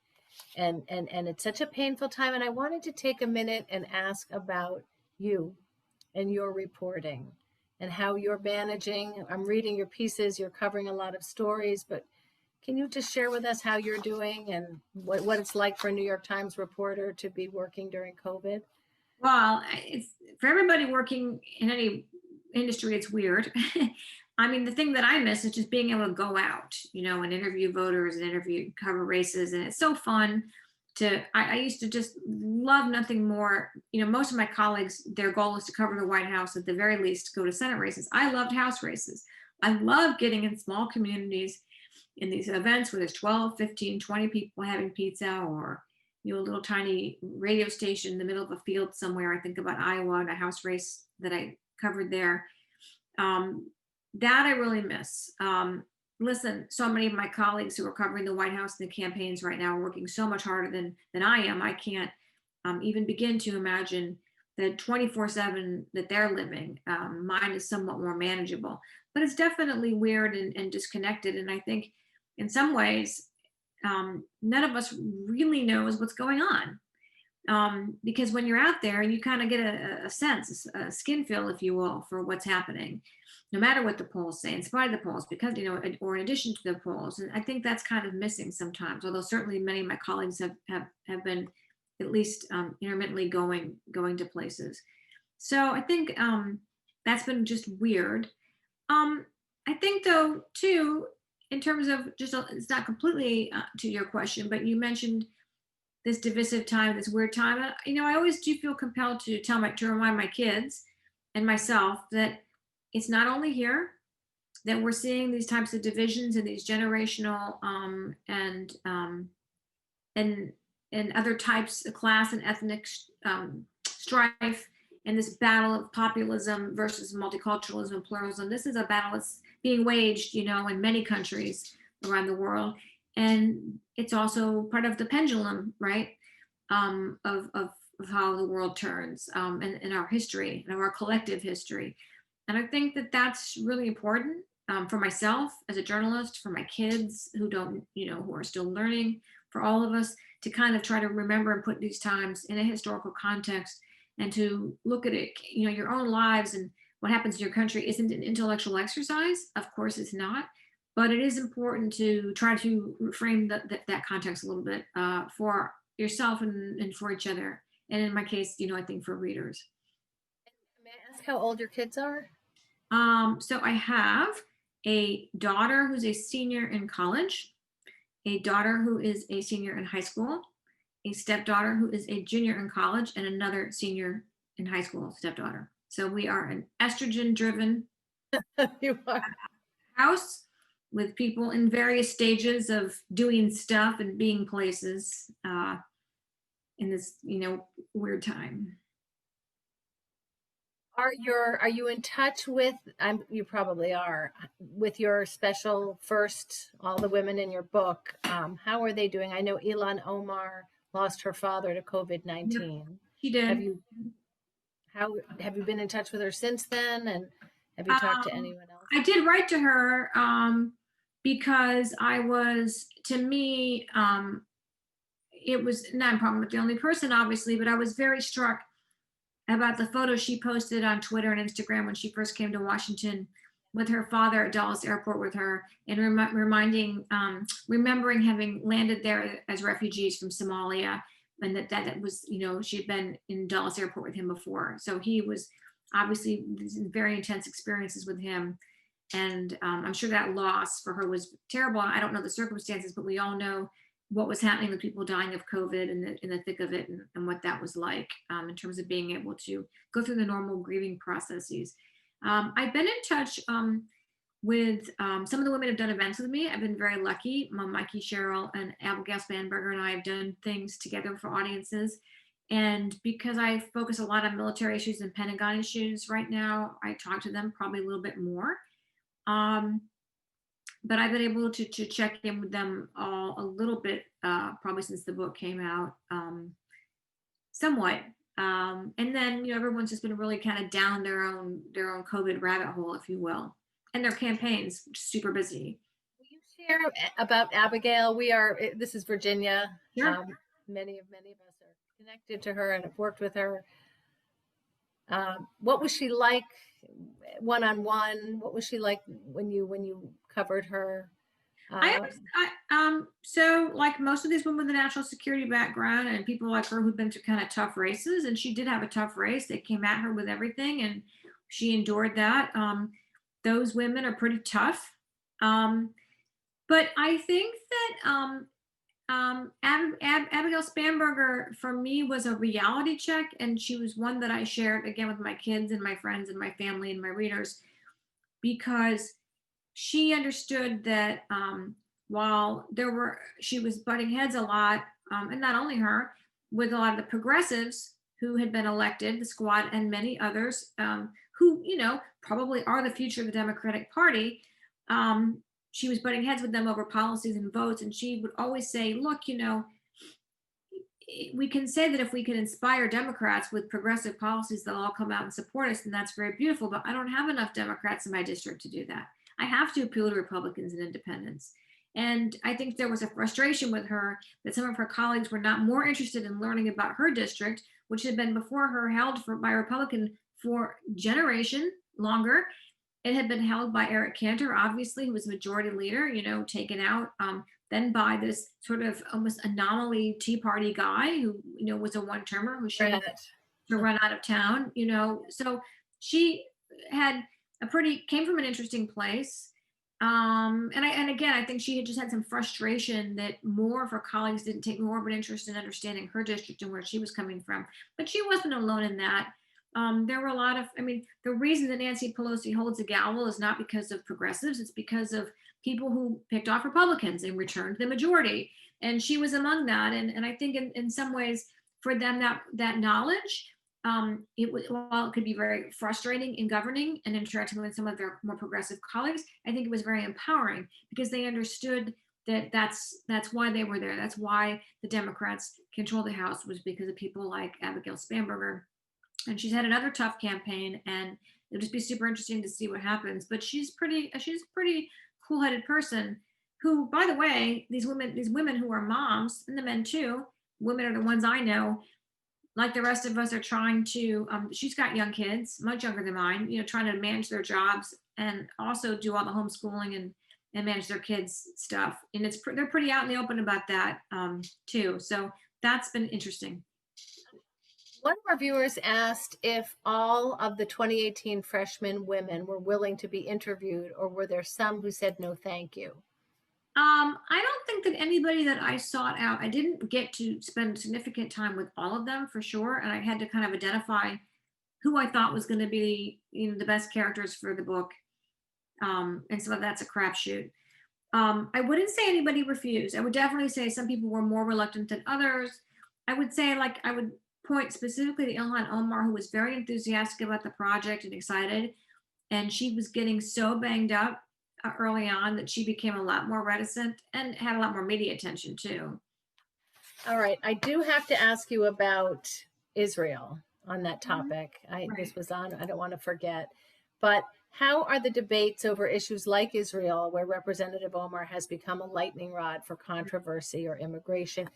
And it's such a painful time. And I wanted to take a minute and ask about you and your reporting and how you're managing. I'm reading your pieces, you're covering a lot of stories, but can you just share with us how you're doing and what it's like for a New York Times reporter to be working during COVID? Well, it's for everybody working in any industry, it's weird. I mean, the thing that I miss is just being able to go out, and interview voters and cover races. And it's so fun I used to just love nothing more. Most of my colleagues, their goal is to cover the White House, at the very least, go to Senate races. I loved House races. I love getting in small communities in these events where there's 12, 15, 20 people having pizza, or a little tiny radio station in the middle of a field somewhere. I think about Iowa and a House race that I covered there. That I really miss. Listen, so many of my colleagues who are covering the White House and the campaigns right now are working so much harder than I am. I can't even begin to imagine the 24/7 that they're living. Mine is somewhat more manageable, but it's definitely weird and disconnected. And I think in some ways, none of us really knows what's going on. Because when you're out there, you kind of get a sense, a skin feel, if you will, for what's happening, no matter what the polls say, in spite of the polls, because, or in addition to the polls. And I think that's kind of missing sometimes, although certainly many of my colleagues have been at least intermittently going to places. So I think that's been just weird. I think, though, too, in terms of it's not completely to your question, but you mentioned this divisive time, this weird time. I always do feel compelled to remind my kids and myself that it's not only here that we're seeing these types of divisions and these generational and other types of class and ethnic strife and this battle of populism versus multiculturalism and pluralism. This is a battle that's being waged, in many countries around the world. And it's also part of the pendulum, right? Of how the world turns, in our history and our collective history. And I think that that's really important, for myself as a journalist, for my kids who don't, who are still learning, for all of us to kind of try to remember and put these times in a historical context, and to look at it, your own lives and what happens in your country isn't an intellectual exercise. Of course it's not, but it is important to try to frame that context a little bit, for yourself and for each other. And in my case, I think for readers. May I ask how old your kids are? So I have a daughter who's a senior in college, a daughter who is a senior in high school, a stepdaughter who is a junior in college, and another senior in high school stepdaughter. So we are an estrogen-driven You are. house with people in various stages of doing stuff and being places, in this, weird time. Are you in touch with, you probably are, with your special first, all the women in your book? How are they doing? I know Ilan Omar lost her father to COVID-19. She did. Have you been in touch with her since then? And have you talked to anyone else? I did write to her, because to me, it was not a problem with the only person, obviously, but I was very struck about the photo she posted on Twitter and Instagram when she first came to Washington with her father at Dulles Airport with her, and remembering having landed there as refugees from Somalia, and that was, she had been in Dulles Airport with him before. So he was obviously very intense experiences with him. And I'm sure that loss for her was terrible. I don't know the circumstances, but we all know what was happening with people dying of COVID in the thick of it, and what that was like, in terms of being able to go through the normal grieving processes. I've been in touch, with some of the women who've done events with me. I've been very lucky. Mikey Sherrill and Abigail Spanberger and I have done things together for audiences. And because I focus a lot on military issues and Pentagon issues right now, I talk to them probably a little bit more. But I've been able to check in with them all a little bit, probably since the book came out, somewhat. And then, everyone's just been really kind of down their own COVID rabbit hole, if you will, and their campaigns, which is super busy. Will you share about Abigail? This is Virginia. Sure. Many of us are connected to her and have worked with her. What was she like one-on-one? What was she like when you covered her? So like most of these women with a national security background and people like her who've been through kind of tough races, and she did have a tough race. They came at her with everything, and she endured that. Those women are pretty tough. But I think that Abigail Spanberger for me was a reality check, and she was one that I shared again with my kids and my friends and my family and my readers, because she understood that, while she was butting heads a lot, and not only her, with a lot of the progressives who had been elected, the squad and many others, who probably are the future of the Democratic Party. She was butting heads with them over policies and votes, and she would always say, look, we can say that if we can inspire Democrats with progressive policies, they'll all come out and support us, and that's very beautiful, but I don't have enough Democrats in my district to do that. I have to appeal to Republicans and independents. And I think there was a frustration with her that some of her colleagues were not more interested in learning about her district, which had been before her held by a Republican for generation longer. It had been held by Eric Cantor, obviously, who was majority leader, taken out, then by this sort of almost anomaly Tea Party guy who, was a one-termer who showed up to run out of town, So she came from an interesting place. And again, I think she had just had some frustration that more of her colleagues didn't take more of an interest in understanding her district and where she was coming from. But she wasn't alone in that. There were a lot of, the reason that Nancy Pelosi holds a gavel is not because of progressives, it's because of people who picked off Republicans and returned the majority. And she was among that. And I think in some ways for them, that knowledge while it could be very frustrating in governing and interacting with some of their more progressive colleagues, I think it was very empowering because they understood that that's why they were there. That's why the Democrats control the House, was because of people like Abigail Spanberger. And she's had another tough campaign, and it'll just be super interesting to see what happens. But she's a pretty cool-headed person who, by the way, these women who are moms, and the men too, women are the ones I know, like the rest of us, are trying to, she's got young kids, much younger than mine, trying to manage their jobs and also do all the homeschooling and manage their kids stuff. And they're pretty out in the open about that too. So that's been interesting. One of our viewers asked if all of the 2018 freshman women were willing to be interviewed, or were there some who said no, thank you? I don't think that anybody that I sought out, I didn't get to spend significant time with all of them for sure. And I had to kind of identify who I thought was going to be, the best characters for the book. And so that's a crapshoot. I wouldn't say anybody refused. I would definitely say some people were more reluctant than others. I would say, I would point specifically to Ilhan Omar, who was very enthusiastic about the project and excited. And she was getting so banged up early on that she became a lot more reticent and had a lot more media attention too. All right, I do have to ask you about Israel on that topic. This was on, I don't want to forget, but how are the debates over issues like Israel, where Representative Omar has become a lightning rod for controversy or immigration?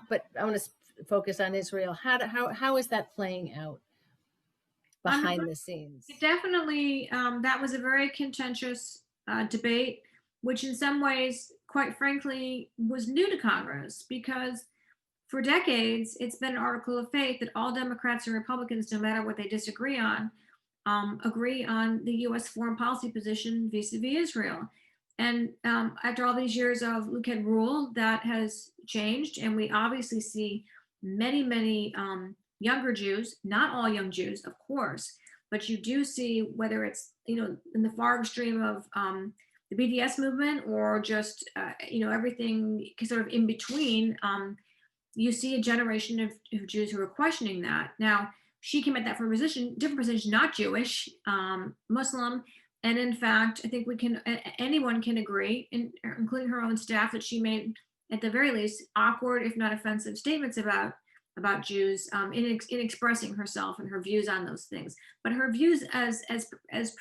But I want to focus on Israel. How is that playing out behind the scenes? Definitely, that was a very contentious debate, which in some ways, quite frankly, was new to Congress, because for decades, it's been an article of faith that all Democrats and Republicans, no matter what they disagree on, agree on the U.S. foreign policy position vis-a-vis Israel. And after all these years of Luked rule, that has changed. And we obviously see many, many younger Jews, not all young Jews, of course, but you do see, whether it's, in the far extreme of the BDS movement, or just, everything sort of in between, you see a generation of Jews who are questioning that. Now, she came at that from a different position, not Jewish, Muslim. And in fact, I think anyone can agree, including her own staff, that she made, at the very least, awkward, if not offensive, statements about Jews in expressing herself and her views on those things. But her views as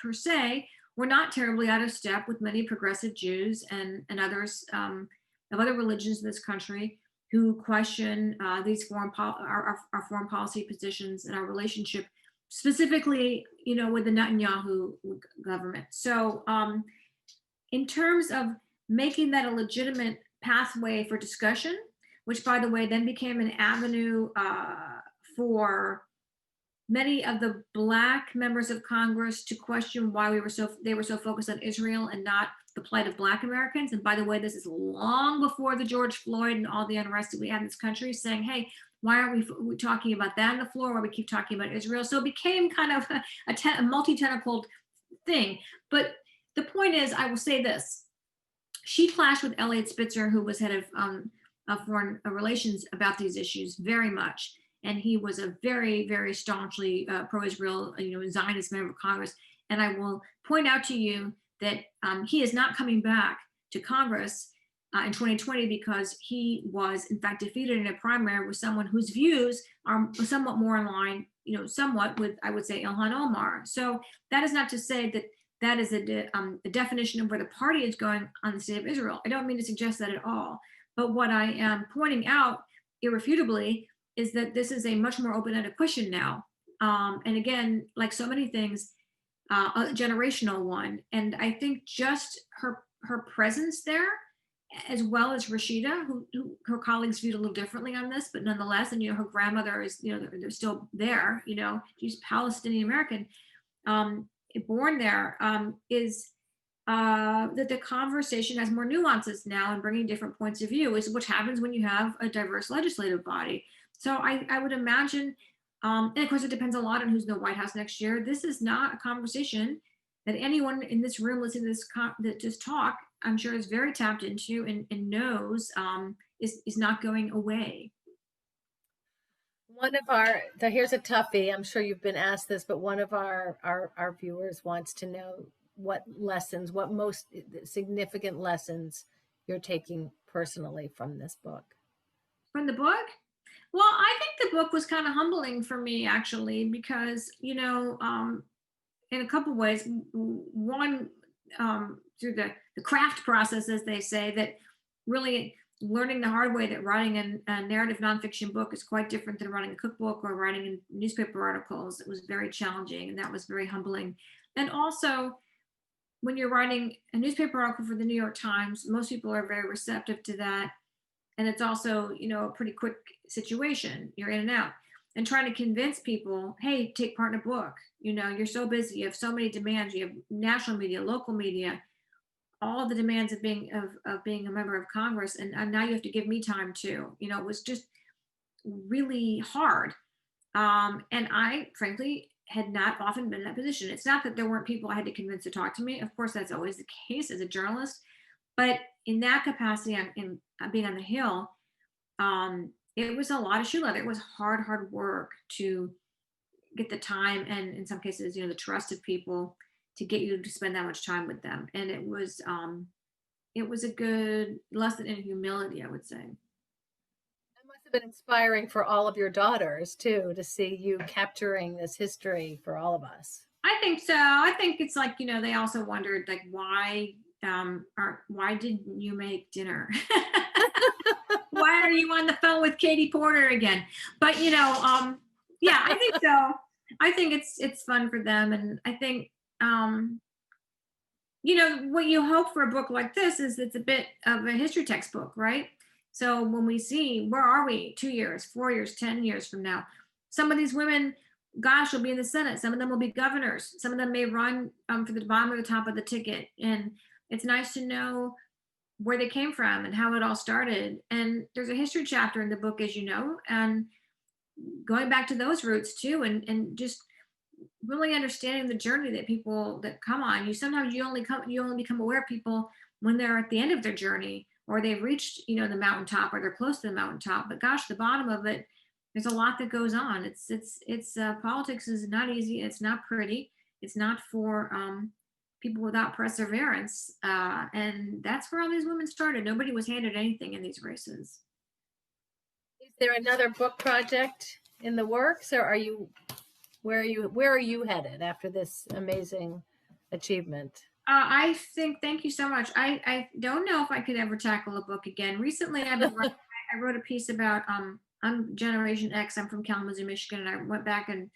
per se were not terribly out of step with many progressive Jews and others of other religions in this country, who question these our foreign policy positions and our relationship, specifically, with the Netanyahu government. So in terms of making that a legitimate pathway for discussion, which, by the way, then became an avenue for many of the Black members of Congress to question why they were so focused on Israel and not the plight of Black Americans. And by the way, this is long before the George Floyd and all the unrest that we had in this country, saying, hey, why aren't we talking about that on the floor, while we keep talking about Israel? So it became kind of a multi-tentacled thing. But the point is, I will say this: she clashed with Elliot Spitzer, who was head of foreign relations, about these issues very much. And he was a very, very staunchly pro-Israel, Zionist member of Congress. And I will point out to you that he is not coming back to Congress in 2020, because he was, in fact, defeated in a primary with someone whose views are somewhat more in line, somewhat with, I would say, Ilhan Omar. So that is not to say that that is a definition of where the party is going on the state of Israel. I don't mean to suggest that at all. But what I am pointing out irrefutably is that this is a much more open-ended question now. And again, like so many things, a generational one. And I think just her presence there, as well as Rashida, who her colleagues viewed a little differently on this, but nonetheless, and her grandmother is, they're still there, she's Palestinian American, born there, is that the conversation has more nuances now, and bringing different points of view is what happens when you have a diverse legislative body. So I would imagine, and of course it depends a lot on who's in the White House next year. This is not a conversation that anyone in this room listening to this talk, I'm sure, is very tapped into and knows is not going away. Here's a toughie. I'm sure you've been asked this, but one of our viewers wants to know what most significant lessons you're taking personally from this book. From the book? Well, I think the book was kind of humbling for me, actually, because, in a couple ways. One, through the craft process, as they say, that really learning the hard way that writing a narrative nonfiction book is quite different than writing a cookbook or writing in newspaper articles. It was very challenging, and that was very humbling. And also, when you're writing a newspaper article for the New York Times, most people are very receptive to that. And it's also, a pretty quick situation. You're in and out. And trying to convince people, hey, take part in a book. You're so busy. You have so many demands. You have national media, local media, all of the demands of being a member of Congress. And now you have to give me time too. It was just really hard. And I, frankly, had not often been in that position. It's not that there weren't people I had to convince to talk to me. Of course, that's always the case as a journalist. But in that capacity, in being on the Hill, it was a lot of shoe leather. It was hard work to get the time and, in some cases, the trust of people to get you to spend that much time with them. And it was a good lesson in humility, I would say. It must have been inspiring for all of your daughters too, to see you capturing this history for all of us. I think so. I think it's like, they also wondered, like, why didn't you make dinner? Why are you on the phone with Katie Porter again? But yeah, I think so. I think it's fun for them, and I think what you hope for a book like this is it's a bit of a history textbook, right? So when we see where are we 2 years, 4 years, 10 years from now, some of these women, gosh, will be in the Senate. Some of them will be governors. Some of them may run for the bottom or the top of the ticket, and it's nice to know where they came from and how it all started. And there's a history chapter in the book, as you know, and going back to those roots too, and just really understanding the journey that people that come on. You only become aware of people when they're at the end of their journey, or they've reached, the mountaintop, or they're close to the mountaintop. But gosh, the bottom of it, there's a lot that goes on. It's politics is not easy. It's not pretty. It's not for people without perseverance. And that's where all these women started. Nobody was handed anything in these races. Is there another book project in the works, or where are you headed after this amazing achievement? Thank you so much. I don't know if I could ever tackle a book again. Recently, I wrote a piece about, I'm Generation X. I'm from Kalamazoo, Michigan. And I went back and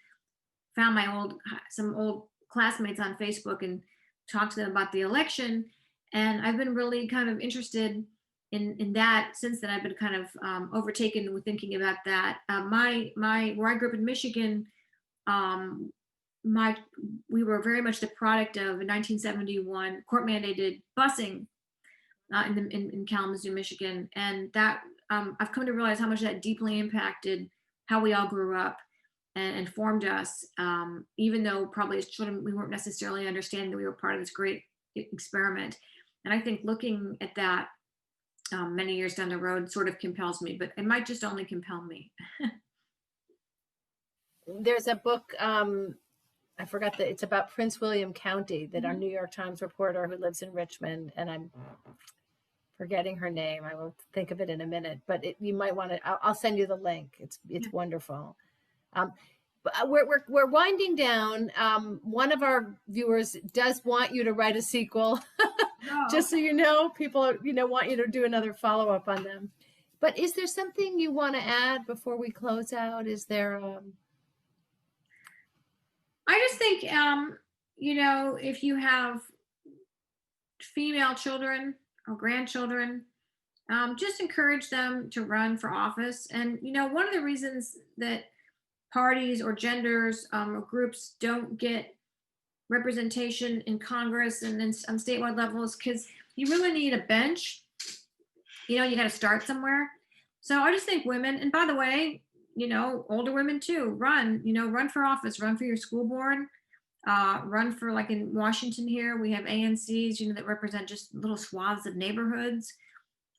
found some old classmates on Facebook and talked to them about the election. And I've been really kind of interested in that since then. I've been kind of overtaken with thinking about that. Where I grew up in Michigan, we were very much the product of a 1971 court-mandated busing in Kalamazoo, Michigan, and that I've come to realize how much that deeply impacted how we all grew up and formed us. Even though probably as children we weren't necessarily understanding that we were part of this great experiment. And I think looking at that many years down the road sort of compels me, but it might just only compel me. There's a book, I forgot that it's about Prince William County that our New York Times reporter who lives in Richmond, and I'm forgetting her name. I will think of it in a minute, but you might want to, I'll send you the link. It's wonderful. But we're winding down. One of our viewers does want you to write a sequel. Just so you know, people want you to do another follow-up on them. But is there something you want to add before we close out? Is there I just think if you have female children or grandchildren, just encourage them to run for office. And one of the reasons that parties or genders or groups don't get representation in Congress and then on statewide levels, because you really need a bench. You got to start somewhere. So I just think women, and by the way, older women too, run for office, run for your school board, run for, like in Washington here, we have ANCs, that represent just little swaths of neighborhoods,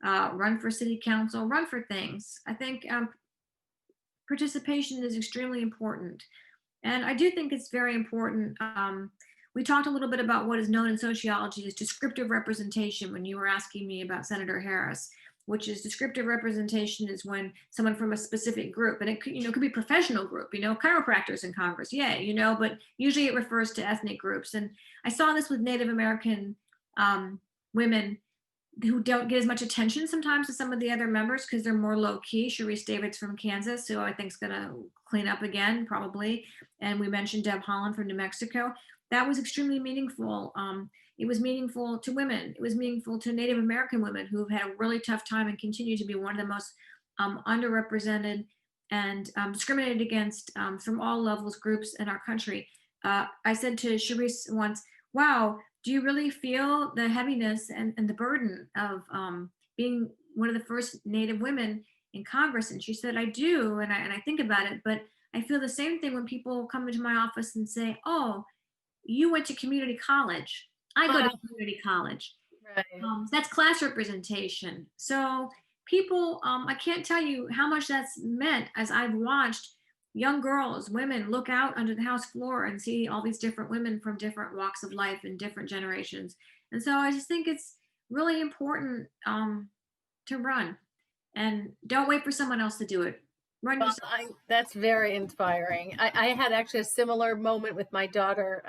run for city council, run for things. I think participation is extremely important. And I do think it's very important. We talked a little bit about what is known in sociology as descriptive representation when you were asking me about Senator Harris, which is descriptive representation is when someone from a specific group, and it could, could be professional group, chiropractors in Congress, yeah, but usually it refers to ethnic groups. And I saw this with Native American women who don't get as much attention sometimes as some of the other members because they're more low key. Sharice Davids from Kansas, who I think is going to clean up again, probably. And we mentioned Deb Holland from New Mexico. That was extremely meaningful. It was meaningful to women. It was meaningful to Native American women who have had a really tough time and continue to be one of the most underrepresented and discriminated against from all levels, groups in our country. I said to Sharice once, wow, do you really feel the heaviness and the burden of being one of the first Native women in Congress? And she said, I do, and I think about it, but I feel the same thing when people come into my office and say, oh, you went to community college. I go to community college. Right. That's class representation. So people, I can't tell you how much that's meant as I've watched young girls, women look out under the House floor and see all these different women from different walks of life and different generations. And so I just think it's really important to run, and don't wait for someone else to do it. Run Well, yourself. that's very inspiring. I had actually a similar moment with my daughter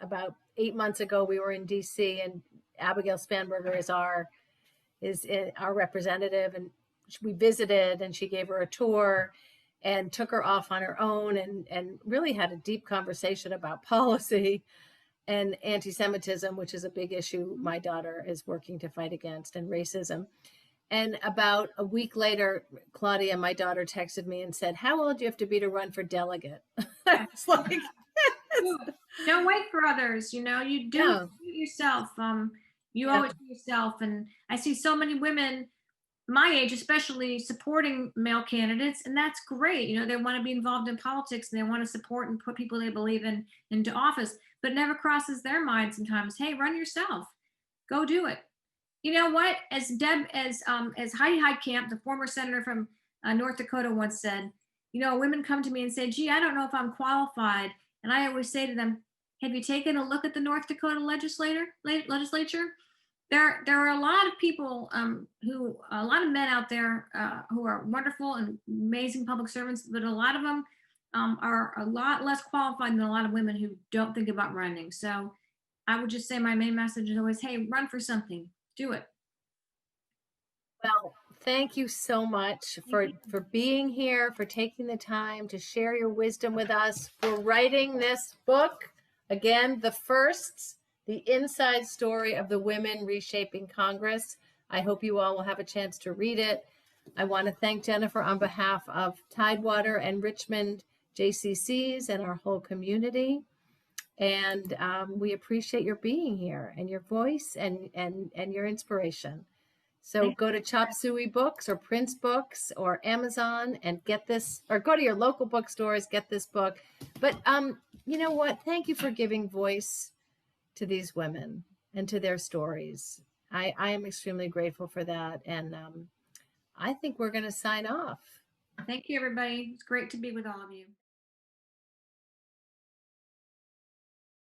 about 8 months ago. We were in DC, and Abigail Spanberger is our representative, and we visited, and she gave her a tour and took her off on her own and really had a deep conversation about policy and anti-Semitism, which is a big issue my daughter is working to fight against, and racism. And about a week later, Claudia, my daughter, texted me and said, how old do you have to be to run for delegate? I was like, don't wait for others. You do it yourself. You owe it to yourself. And I see so many women my age, especially, supporting male candidates, and that's great. They want to be involved in politics and they want to support and put people they believe in into office, but it never crosses their mind sometimes, hey, run yourself, go do it. You know what? As Heidi Heitkamp, the former senator from North Dakota, once said, women come to me and say, gee, I don't know if I'm qualified. And I always say to them, have you taken a look at the North Dakota legislature? There are a lot of people a lot of men out there who are wonderful and amazing public servants, but a lot of them are a lot less qualified than a lot of women who don't think about running. So I would just say my main message is always, hey, run for something, do it. Well, thank you so much for being here, for taking the time to share your wisdom with us, for writing this book. Again, the inside story of the women reshaping Congress. I hope you all will have a chance to read it. I want to thank Jennifer on behalf of Tidewater and Richmond JCCs and our whole community. And we appreciate your being here and your voice and your inspiration. So go to Chop Suey Books or Prince Books or Amazon and get this, or go to your local bookstores, get this book. But you know what? Thank you for giving voice to these women and to their stories. I am extremely grateful for that. And I think we're going to sign off. Thank you, everybody. It's great to be with all of you.